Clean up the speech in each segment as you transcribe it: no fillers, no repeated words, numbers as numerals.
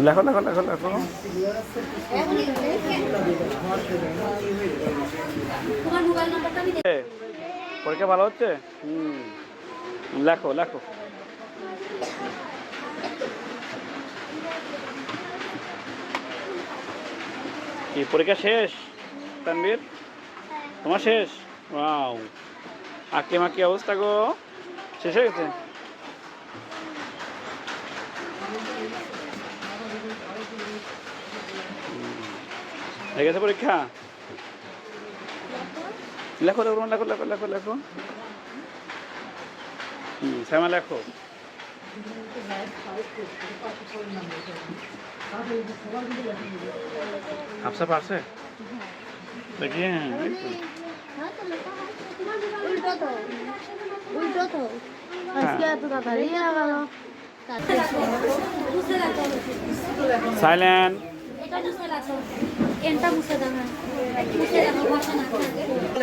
লেখো লেখো লেখো লেখো। পরীক্ষা ভালো হচ্ছে? লেখো লেখো। কি পরীক্ষা শেষ তানভীর? তোমার শেষ? ওয়াও, আঁকিমা কি অবস্থা গো? শেষ হয়ে গেছে? হয়ে গেছে পরীক্ষা? লেখো লেখো লেখো লেখো লেখো লেখো। শ্যামা লেখো। হাফসা পারছে দেখি? সাইলেন্ট।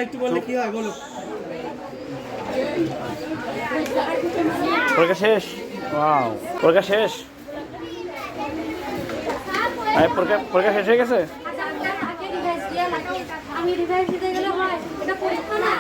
একটু বললে কি হয় বলো। পরীক্ষা শেষ? ওয়াও, পরীক্ষা শেষ? পরীক্ষা শেষ হয়ে গেছে? আমি রিভাইজ দিতে গেলে হয়, এটা পরীক্ষা না।